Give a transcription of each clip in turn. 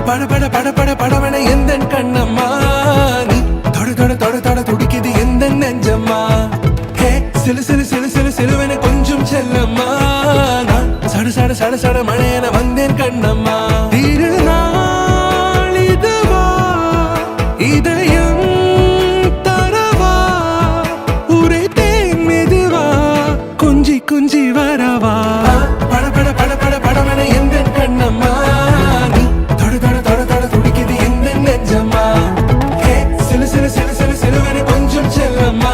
பட பட பட பட படவன எந்த கண்ணம்மா நீ தொட தொட தொட தொட துடிக்குது எந்த நெஞ்சம்மா ஹே சிலு சிலு சிலு சிலு சிலுவன கொஞ்சம் செல்லம்மா நான் சட சட சட சட மழையன வந்தேன் கண்ணம்மா திருநாள் இதுவா இதயம் தரவா உரைத்தேன் மெதுவா கொஞ்சி கொஞ்சி வரவா பட பட பட பட படவன எந்த கண்ணம்மா நீ தொட தொட தொட தொட துடிக்குது எந்த நெஞ்சம்மா ஹே சிலு சிலு சிலு சிலு சிலுவன கொஞ்சம் செல்லம்மா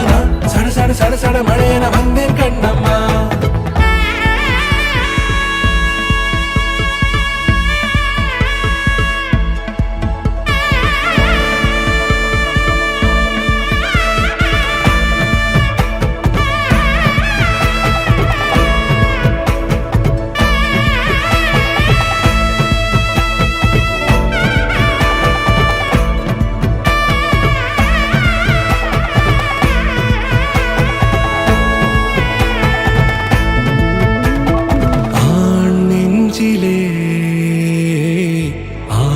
நான் சட சட சட சட மழையன வந்தேன் கண்ணம்மா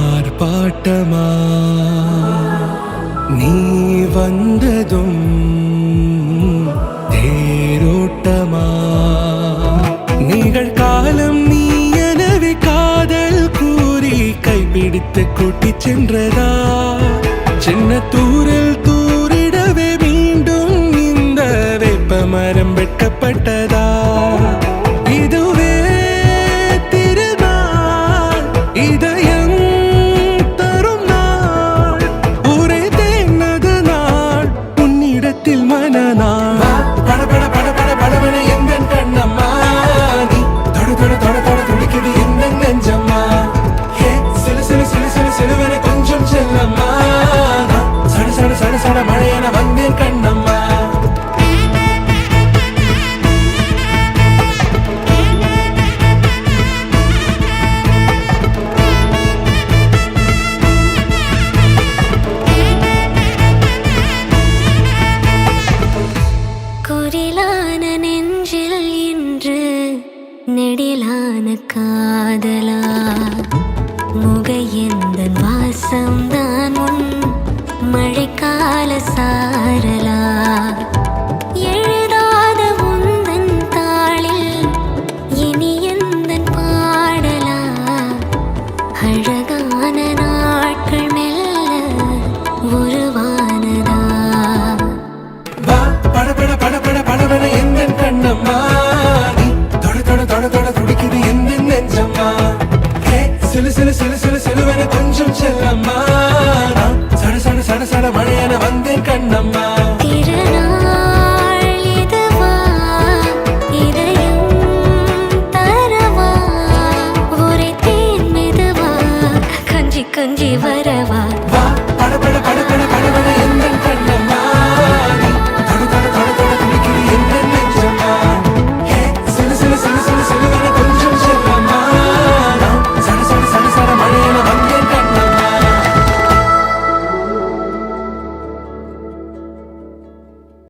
ஆர்ப்பாட்டமா நீ வந்ததும் தேரோட்டமா நிகழ்காலம் நீ எனவே காதல் கூறி கைப்பிடித்து கூட்டிச் சென்றதா சின்ன தூரில் தூரிடவே மீண்டும் இந்த வேப்ப மரம் வெட்கப்பட்டதா இதுவே திருநாள் இதயம் தரும் நாள் உரைத்தேனது நாள் உன்னிடத்தில் மனநாள் பட பட பட பட படவன எந்த கண்ணம்மா நீ தொட தொட தொட தொட துடிக்குது எந்த நெஞ்சம்மா ஹே சிலு சிலு சிலு சிலு சிலுவன கொஞ்சம் செல்லம்மா சட சட சட சட மழையன வந்தேன் கண்ணம்மா குரிலான நெஞ்சில் இன்று நெடிலான காதலா முகையந்தன் வாசம்தான் உன் மழைக்கால சாரலா எழுதாத உந்தன் தாளில் இனி எந்தன் பாடலா அழகான நாட்கள் மெல்ல உருவானதா பட பட பட பட படவன எந்த கண்ணம்மா நீ தொட தொட தொட தொட துடிக்குது எந்த நெஞ்சம்மா ஹே சிலு சிலு சிலு சிலு சிலுவன கொஞ்சம் செல்லம்மா நான் சட சட சட சட மழையன வந்தேன் கண்ணம்மா திருநாள் இதுவா இதயம் தரவா உரைத்தேன் மெதுவா கொஞ்சி கொஞ்சி வரவா